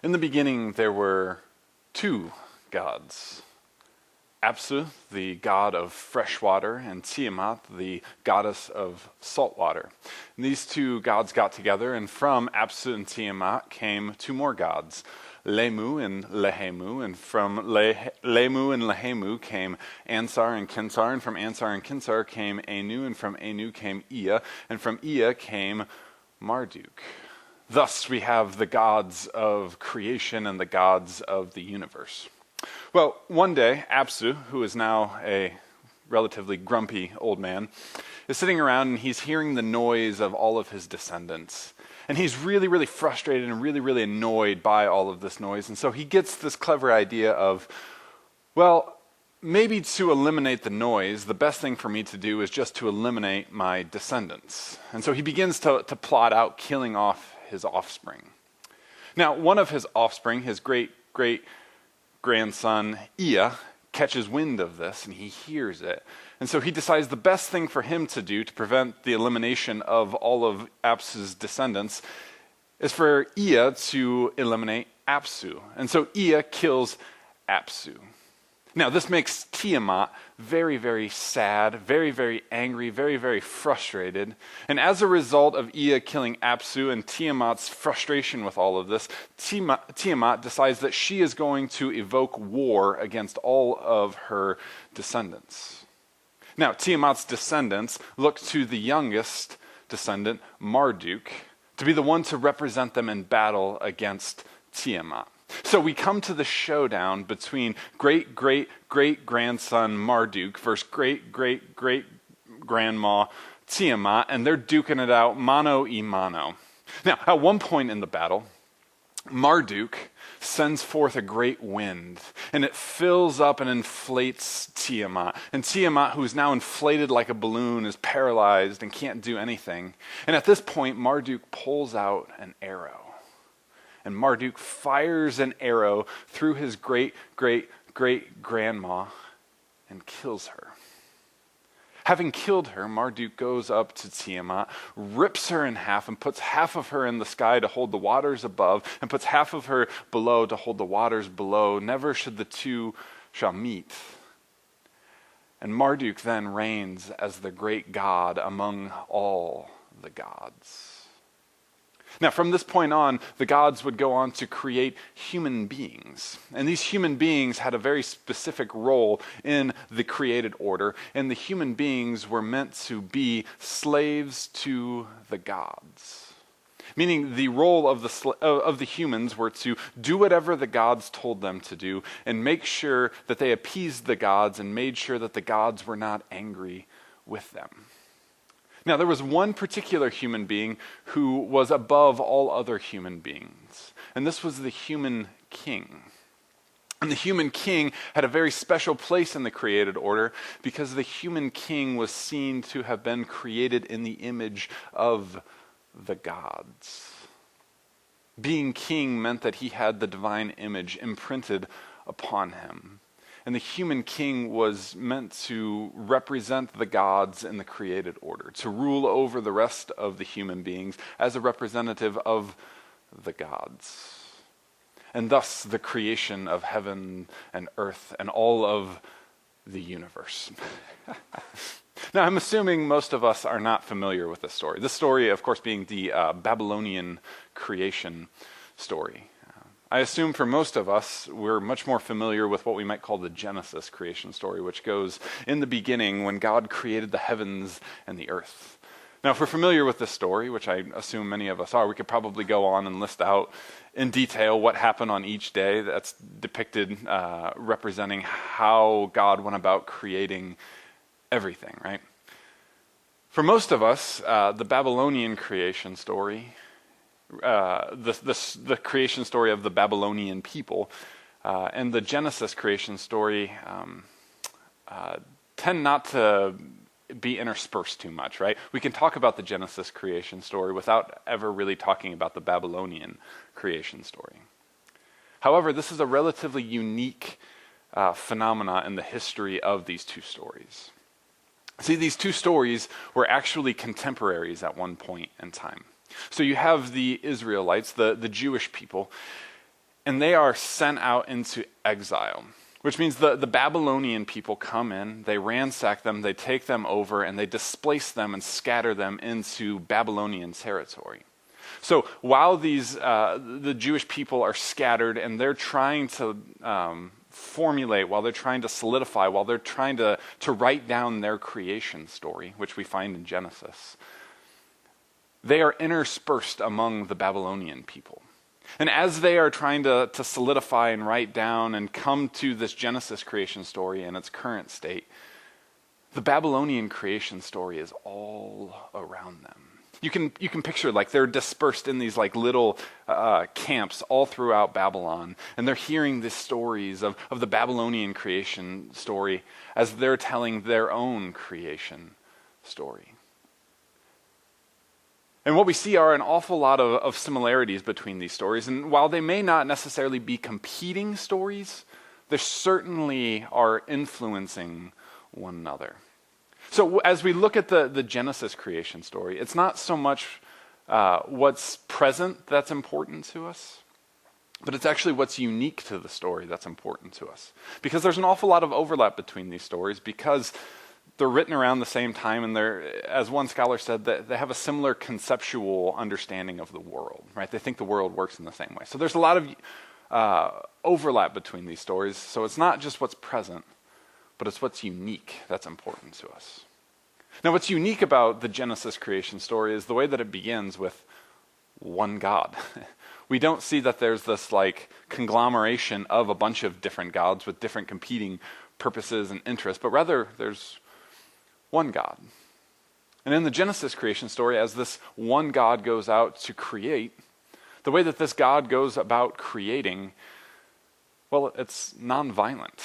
In the beginning, there were two gods. Apsu, the god of fresh water, and Tiamat, the goddess of salt water. And these two gods got together, and from Apsu and Tiamat came two more gods, Lemu and Lehemu, and from Lemu and Lehemu came Ansar and Kinsar, and from Ansar and Kinsar came Anu, and from Anu came Ea, and from Ea came Marduk. Thus we have the gods of creation and the gods of the universe. Well, one day, Apsu, who is now a relatively grumpy old man, is sitting around and he's hearing the noise of all of his descendants. And he's really, really frustrated and really, really annoyed by all of this noise. And so he gets this clever idea of, well, maybe to eliminate the noise, the best thing for me to do is just to eliminate my descendants. And so he begins to plot out killing off his offspring. Now, one of his offspring, his great-great-grandson Ea, catches wind of this and he hears it. And so he decides the best thing for him to do to prevent the elimination of all of Apsu's descendants is for Ea to eliminate Apsu. And so Ea kills Apsu. Now, this makes Tiamat very, very sad, very, very angry, very, very frustrated. And as a result of Ea killing Apsu and Tiamat's frustration with all of this, Tiamat decides that she is going to evoke war against all of her descendants. Now, Tiamat's descendants look to the youngest descendant, Marduk, to be the one to represent them in battle against Tiamat. So we come to the showdown between great-great-great-grandson Marduk versus great-great-great-grandma Tiamat, and they're duking it out mano a mano. Now, at one point in the battle, Marduk sends forth a great wind, and it fills up and inflates Tiamat. And Tiamat, who is now inflated like a balloon, is paralyzed and can't do anything. And at this point, Marduk pulls out an arrow. And Marduk fires an arrow through his great-great-great-grandma and kills her. Having killed her, Marduk goes up to Tiamat, rips her in half, and puts half of her in the sky to hold the waters above, and puts half of her below to hold the waters below. Never should the two shall meet. And Marduk then reigns as the great god among all the gods. Now, from this point on, the gods would go on to create human beings. And these human beings had a very specific role in the created order. And the human beings were meant to be slaves to the gods. Meaning the role of the humans were to do whatever the gods told them to do and make sure that they appeased the gods and made sure that the gods were not angry with them. Now, there was one particular human being who was above all other human beings, and this was the human king. And the human king had a very special place in the created order because the human king was seen to have been created in the image of the gods. Being king meant that he had the divine image imprinted upon him. And the human king was meant to represent the gods in the created order, to rule over the rest of the human beings as a representative of the gods. And thus the creation of heaven and earth and all of the universe. Now, I'm assuming most of us are not familiar with this story. This story, of course, being the Babylonian creation story. I assume for most of us, we're much more familiar with what we might call the Genesis creation story, which goes in the beginning when God created the heavens and the earth. Now, if we're familiar with this story, which I assume many of us are, we could probably go on and list out in detail what happened on each day that's depicted, representing how God went about creating everything, right? For most of us, the Babylonian creation story, the creation story of the Babylonian people and the Genesis creation story tend not to be interspersed too much, right? We can talk about the Genesis creation story without ever really talking about the Babylonian creation story. However, this is a relatively unique phenomena in the history of these two stories. See, these two stories were actually contemporaries at one point in time. So you have the Israelites, the Jewish people, and they are sent out into exile, which means the Babylonian people come in, they ransack them, they take them over, and they displace them and scatter them into Babylonian territory. So while the Jewish people are scattered and they're trying to formulate, while they're trying to solidify, while they're trying to write down their creation story, which we find in Genesis, they are interspersed among the Babylonian people. And as they are trying to solidify and write down and come to this Genesis creation story in its current state, the Babylonian creation story is all around them. You can picture like they're dispersed in these like little camps all throughout Babylon, and they're hearing the stories of the Babylonian creation story as they're telling their own creation story. And what we see are an awful lot of similarities between these stories. And while they may not necessarily be competing stories, they certainly are influencing one another. So as we look at the Genesis creation story, it's not so much what's present that's important to us, but it's actually what's unique to the story that's important to us. Because there's an awful lot of overlap between these stories because they're written around the same time, and as one scholar said, that they have a similar conceptual understanding of the world, right? They think the world works in the same way. So there's a lot of overlap between these stories. So it's not just what's present, but it's what's unique that's important to us. Now, what's unique about the Genesis creation story is the way that it begins with one God. We don't see that there's this like conglomeration of a bunch of different gods with different competing purposes and interests, but rather there's one God. And in the Genesis creation story, as this one God goes out to create, the way that this God goes about creating, well, it's nonviolent.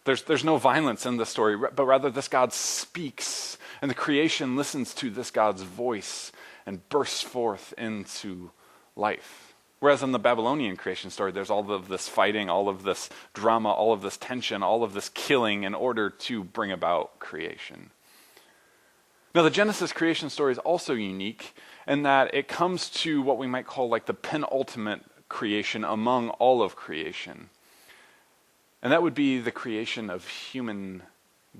There's no violence in the story, but rather this God speaks, and the creation listens to this God's voice and bursts forth into life. Whereas in the Babylonian creation story, there's all of this fighting, all of this drama, all of this tension, all of this killing in order to bring about creation. Now, the Genesis creation story is also unique in that it comes to what we might call like the penultimate creation among all of creation. And that would be the creation of human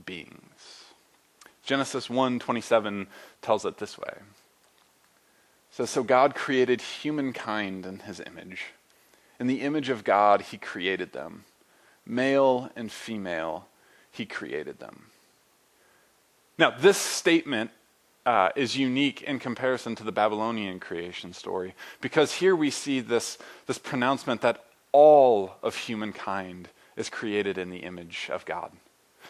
beings. Genesis 1:27 tells it this way. It says, "So God created humankind in his image. In the image of God he created them. Male and female he created them." Now, this statement is unique in comparison to the Babylonian creation story, because here we see this pronouncement that all of humankind is created in the image of God.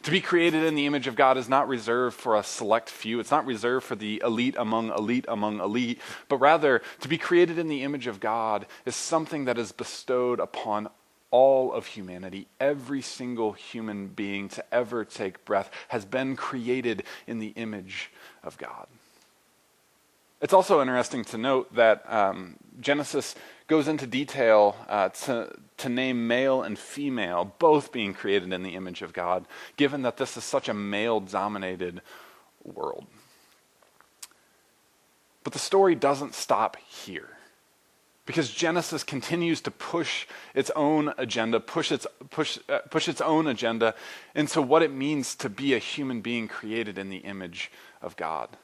To be created in the image of God is not reserved for a select few. It's not reserved for the elite among elite, but rather to be created in the image of God is something that is bestowed upon all of humanity. Every single human being to ever take breath has been created in the image of God. It's also interesting to note that Genesis goes into detail to name male and female both being created in the image of God, given that this is such a male-dominated world. But the story doesn't stop here. Because Genesis continues to push its own agenda, push its own agenda into what it means to be a human being created in the image of God.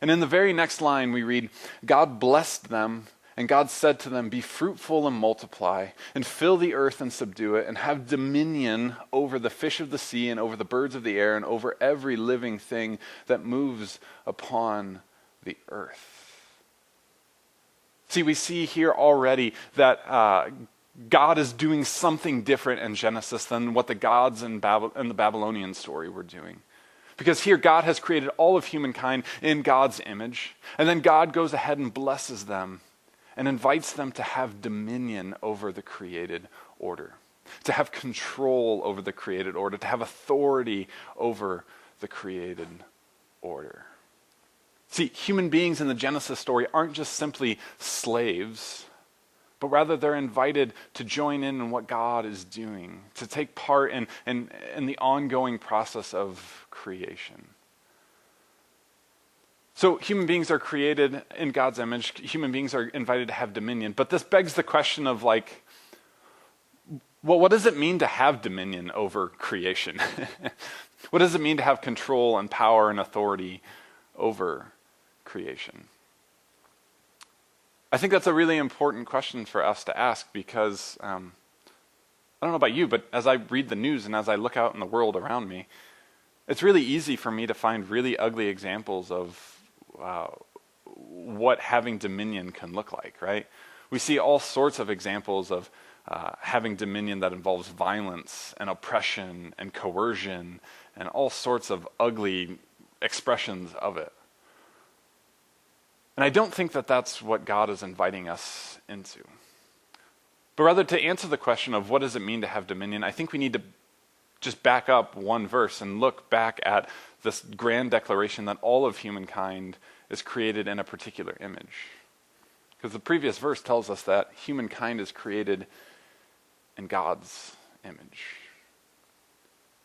And in the very next line we read, "God blessed them, and God said to them, 'Be fruitful and multiply, and fill the earth and subdue it, and have dominion over the fish of the sea, and over the birds of the air, and over every living thing that moves upon the earth.'" See, we see here already that God is doing something different in Genesis than what the gods in the Babylonian story were doing. Because here God has created all of humankind in God's image, and then God goes ahead and blesses them and invites them to have dominion over the created order, to have control over the created order, to have authority over the created order. See, human beings in the Genesis story aren't just simply slaves, but rather they're invited to join in what God is doing, to take part in the ongoing process of creation. So human beings are created in God's image. Human beings are invited to have dominion. But this begs the question of like, Well, what does it mean to have dominion over creation? What does it mean to have control and power and authority over creation? I think that's a really important question for us to ask because I don't know about you, but as I read the news and as I look out in the world around me, it's really easy for me to find really ugly examples of what having dominion can look like, right? We see all sorts of examples of having dominion that involves violence and oppression and coercion and all sorts of ugly expressions of it. And I don't think that that's what God is inviting us into. But rather, to answer the question of what does it mean to have dominion, I think we need to just back up one verse and look back at this grand declaration that all of humankind is created in a particular image. Because the previous verse tells us that humankind is created in God's image.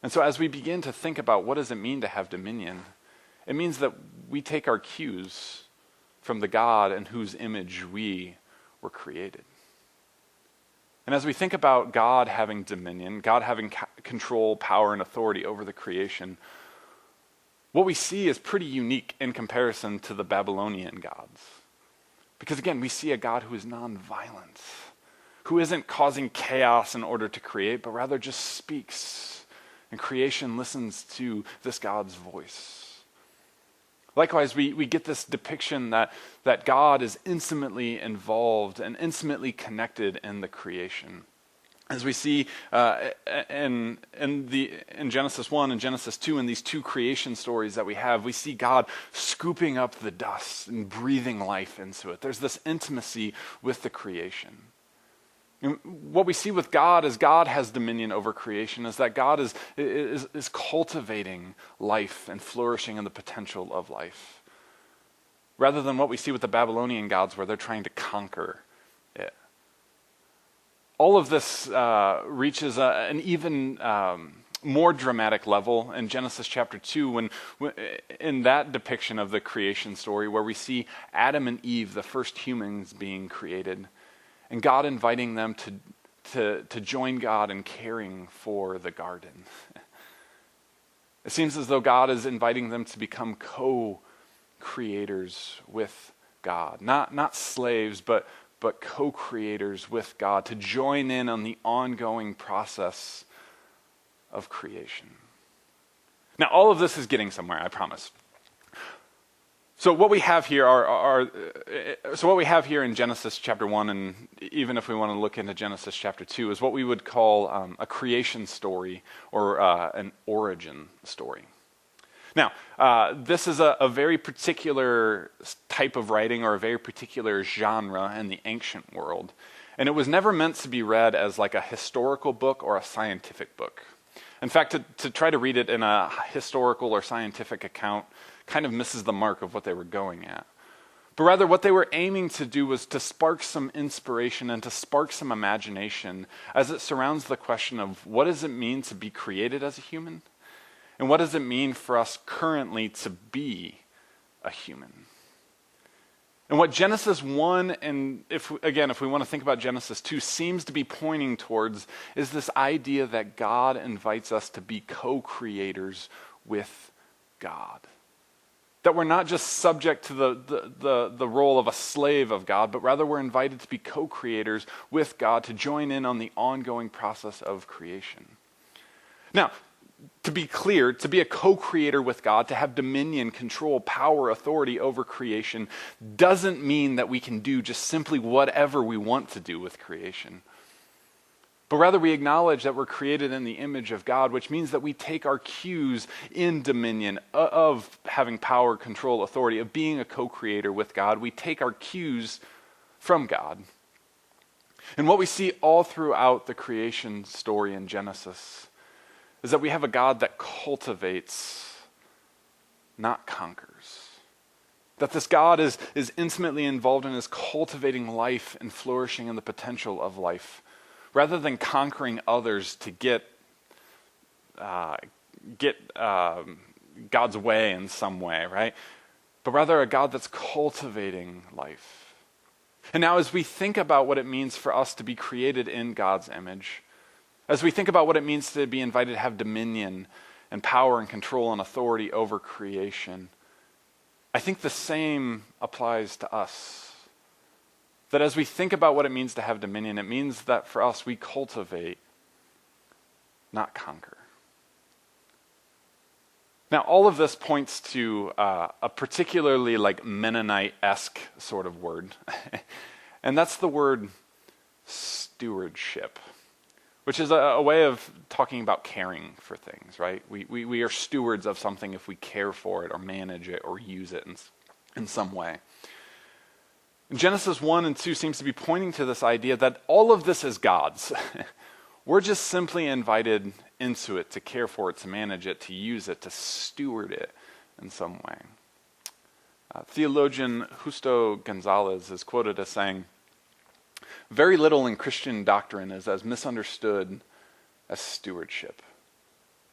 And so as we begin to think about what does it mean to have dominion, it means that we take our cues from the God in whose image we were created. And as we think about God having dominion, God having control, power, and authority over the creation, what we see is pretty unique in comparison to the Babylonian gods. Because again, we see a God who is nonviolent, who isn't causing chaos in order to create, but rather just speaks, and creation listens to this God's voice. Likewise, we get this depiction that God is intimately involved and intimately connected in the creation. As we see in Genesis 1 and Genesis 2, in these two creation stories that we have, we see God scooping up the dust and breathing life into it. There's this intimacy with the creation. And what we see with God as God has dominion over creation is that God is cultivating life and flourishing in the potential of life. Rather than what we see with the Babylonian gods where they're trying to conquer it. All of this reaches an even more dramatic level in Genesis chapter 2 when in that depiction of the creation story where we see Adam and Eve, the first humans being created, and God inviting them to join God in caring for the garden. It seems as though God is inviting them to become co-creators with God. Not slaves, but co-creators with God, to join in on the ongoing process of creation. Now, all of this is getting somewhere, I promise. So what we have here what we have here in Genesis chapter 1, and even if we want to look into Genesis chapter 2, is what we would call a creation story or an origin story. Now, this is a very particular type of writing or a very particular genre in the ancient world, and it was never meant to be read as like a historical book or a scientific book. In fact, to try to read it in a historical or scientific account kind of misses the mark of what they were going at. But rather, what they were aiming to do was to spark some inspiration and to spark some imagination as it surrounds the question of what does it mean to be created as a human? And what does it mean for us currently to be a human? And what Genesis 1, and if we want to think about Genesis 2, seems to be pointing towards is this idea that God invites us to be co-creators with God. That we're not just subject to the role of a slave of God, but rather we're invited to be co-creators with God, to join in on the ongoing process of creation. Now, to be clear, to be a co-creator with God, to have dominion, control, power, authority over creation, doesn't mean that we can do just simply whatever we want to do with creation. But rather we acknowledge that we're created in the image of God, which means that we take our cues in dominion of having power, control, authority, of being a co-creator with God. We take our cues from God. And what we see all throughout the creation story in Genesis is that we have a God that cultivates, not conquers. That this God is intimately involved and is cultivating life and flourishing in the potential of life, rather than conquering others to get God's way in some way, right? But rather a God that's cultivating life. And now as we think about what it means for us to be created in God's image, As we think about what it means to be invited to have dominion and power and control and authority over creation, I think the same applies to us. That as we think about what it means to have dominion, it means that for us we cultivate, not conquer. Now, all of this points to a particularly Mennonite-esque sort of word, and that's the word stewardship, which is a way of talking about caring for things, right? We are stewards of something if we care for it or manage it or use it in some way. Genesis 1 and 2 seems to be pointing to this idea that all of this is God's. We're just simply invited into it to care for it, to manage it, to use it, to steward it in some way. Theologian Justo Gonzalez is quoted as saying, "Very little in Christian doctrine is as misunderstood as stewardship.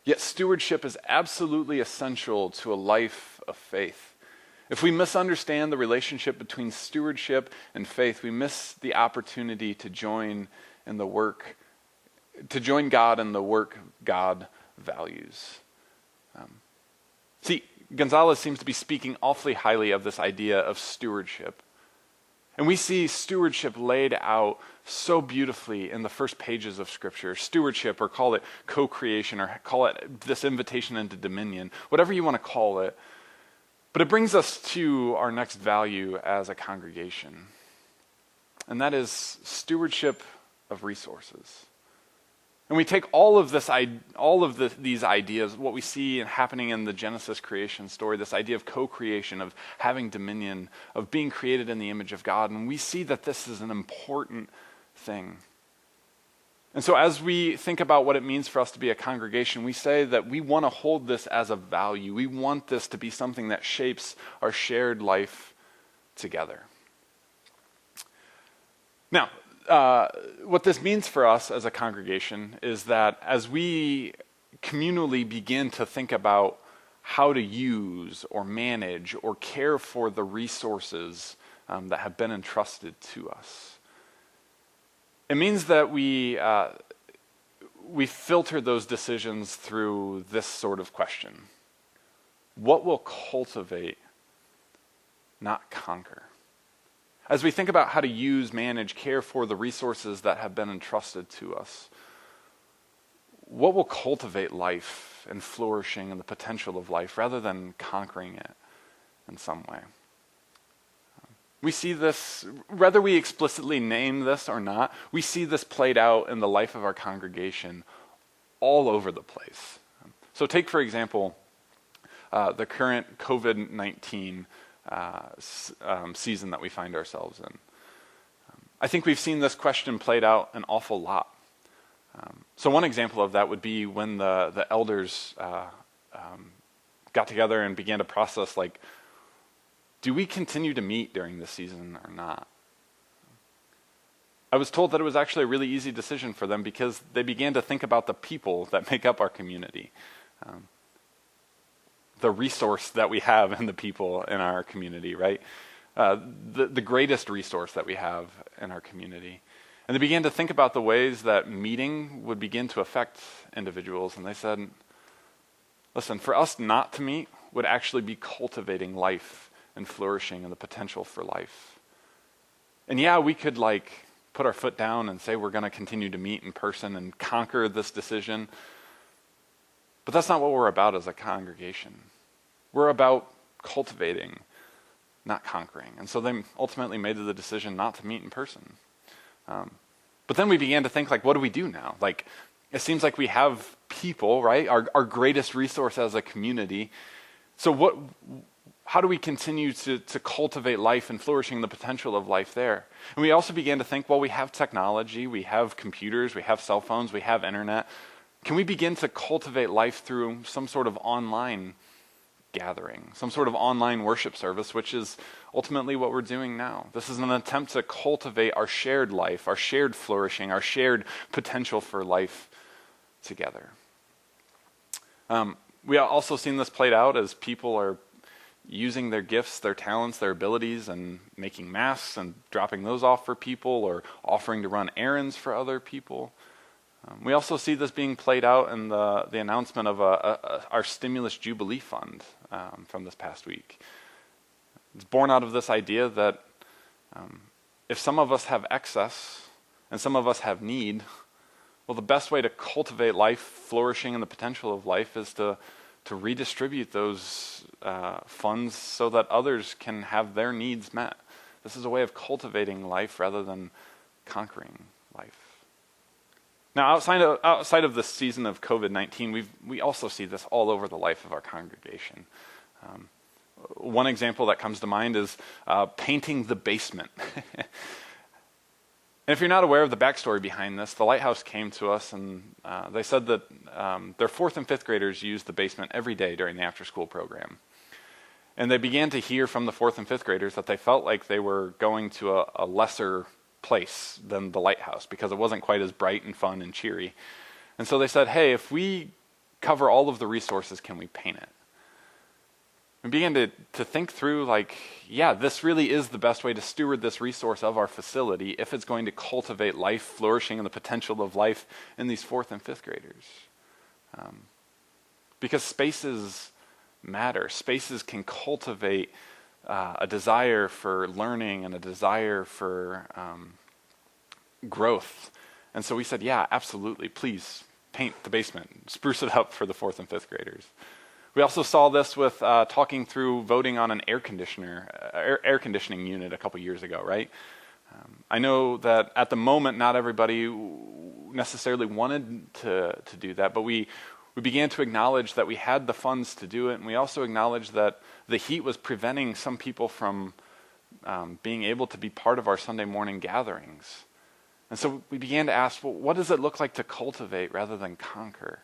Yet stewardship is absolutely essential to a life of faith. If we misunderstand the relationship between stewardship and faith, we miss the opportunity to join God in the work God values." See, Gonzalez seems to be speaking awfully highly of this idea of stewardship. And we see stewardship laid out so beautifully in the first pages of Scripture. Stewardship, or call it co-creation, or call it this invitation into dominion, whatever you want to call it. But it brings us to our next value as a congregation. And that is stewardship of resources. And we take all of these ideas, what we see happening in the Genesis creation story, this idea of co-creation, of having dominion, of being created in the image of God, and we see that this is an important thing. And so as we think about what it means for us to be a congregation, we say that we want to hold this as a value. We want this to be something that shapes our shared life together. Now, what this means for us as a congregation is that as we communally begin to think about how to use or manage or care for the resources that have been entrusted to us, it means that we filter those decisions through this sort of question. What will cultivate, not conquer? As we think about how to use, manage, care for the resources that have been entrusted to us, what will cultivate life and flourishing and the potential of life rather than conquering it in some way? We see this, whether we explicitly name this or not, we see this played out in the life of our congregation all over the place. So take, for example, the current COVID-19 season that we find ourselves in. I think we've seen this question played out an awful lot. So one example of that would be when the elders got together and began to process, do we continue to meet during this season or not? I was told that it was actually a really easy decision for them because they began to think about the people that make up our community. The resource that we have in the people in our community, right? The greatest resource that we have in our community. And they began to think about the ways that meeting would begin to affect individuals. And they said, listen, for us not to meet would actually be cultivating life and flourishing and the potential for life. And yeah, we could put our foot down and say we're going to continue to meet in person and conquer this decision. But that's not what we're about as a congregation. We're about cultivating, not conquering. And so they ultimately made the decision not to meet in person. But then we began to think, what do we do now? It seems like we have people, right? Our greatest resource as a community. So how do we continue to cultivate life and flourishing the potential of life there? And we also began to think, we have technology, we have computers, we have cell phones, we have internet. Can we begin to cultivate life through some sort of online gathering, some sort of online worship service, which is ultimately what we're doing now? This is an attempt to cultivate our shared life, our shared flourishing, our shared potential for life together. We have also seen this played out as people are using their gifts, their talents, their abilities, and making masks and dropping those off for people, or offering to run errands for other people. We also see this being played out in the announcement of our stimulus jubilee fund from this past week. It's born out of this idea that if some of us have excess and some of us have need, well, the best way to cultivate life, flourishing, and the potential of life is to redistribute those funds so that others can have their needs met. This is a way of cultivating life rather than conquering life. Now, outside of the season of COVID-19, we also see this all over the life of our congregation. One example that comes to mind is painting the basement. And if you're not aware of the backstory behind this, the Lighthouse came to us and they said that their 4th and 5th graders used the basement every day during the after-school program. And they began to hear from the 4th and 5th graders that they felt like they were going to a lesser place than the Lighthouse because it wasn't quite as bright and fun and cheery. And so they said, hey, if we cover all of the resources, can we paint it? We began to think through, like, yeah, this really is the best way to steward this resource of our facility if it's going to cultivate life, flourishing, and the potential of life in these 4th and 5th graders. Because spaces matter. Spaces can cultivate a desire for learning and a desire for growth. And so we said, yeah, absolutely, please paint the basement, spruce it up for the 4th and 5th graders. We also saw this with talking through voting on an air conditioning unit a couple years ago, right? I know that at the moment, not everybody necessarily wanted to do that, but we began to acknowledge that we had the funds to do it, and we also acknowledged that the heat was preventing some people from being able to be part of our Sunday morning gatherings. And so we began to ask, well, what does it look like to cultivate rather than conquer?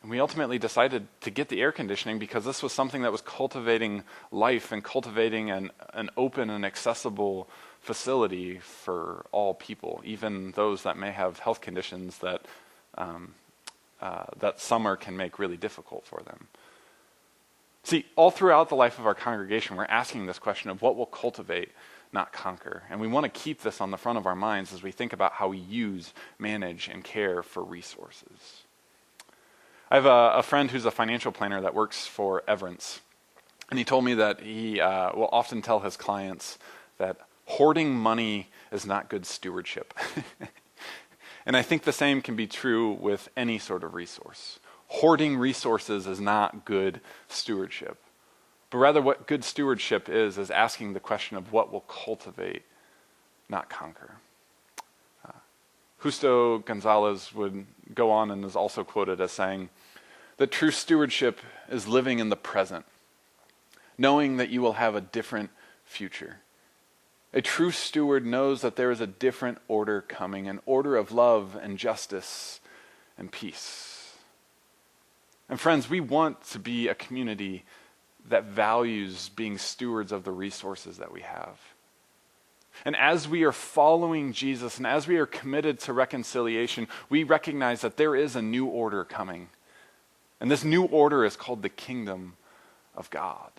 And we ultimately decided to get the air conditioning because this was something that was cultivating life and cultivating an open and accessible facility for all people, even those that may have health conditions that summer can make really difficult for them. See, all throughout the life of our congregation, we're asking this question of what will cultivate, not conquer. And we want to keep this on the front of our minds as we think about how we use, manage, and care for resources. I have a friend who's a financial planner that works for Everence, and he told me that he will often tell his clients that hoarding money is not good stewardship. And I think the same can be true with any sort of resource. Hoarding resources is not good stewardship, but rather what good stewardship is asking the question of what will cultivate, not conquer. Justo Gonzalez would go on and is also quoted as saying that true stewardship is living in the present, knowing that you will have a different future. A true steward knows that there is a different order coming, an order of love and justice and peace. And friends, we want to be a community that values being stewards of the resources that we have. And as we are following Jesus and as we are committed to reconciliation, we recognize that there is a new order coming. And this new order is called the kingdom of God.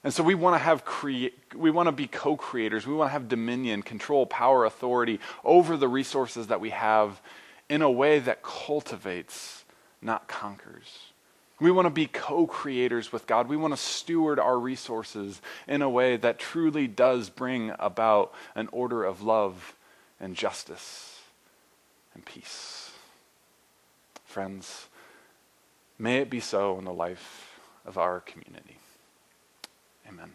And so we want to be co-creators. We want to have dominion, control, power, authority over the resources that we have in a way that cultivates, not conquers. We want to be co-creators with God. We want to steward our resources in a way that truly does bring about an order of love and justice and peace. Friends, may it be so in the life of our community. Amen.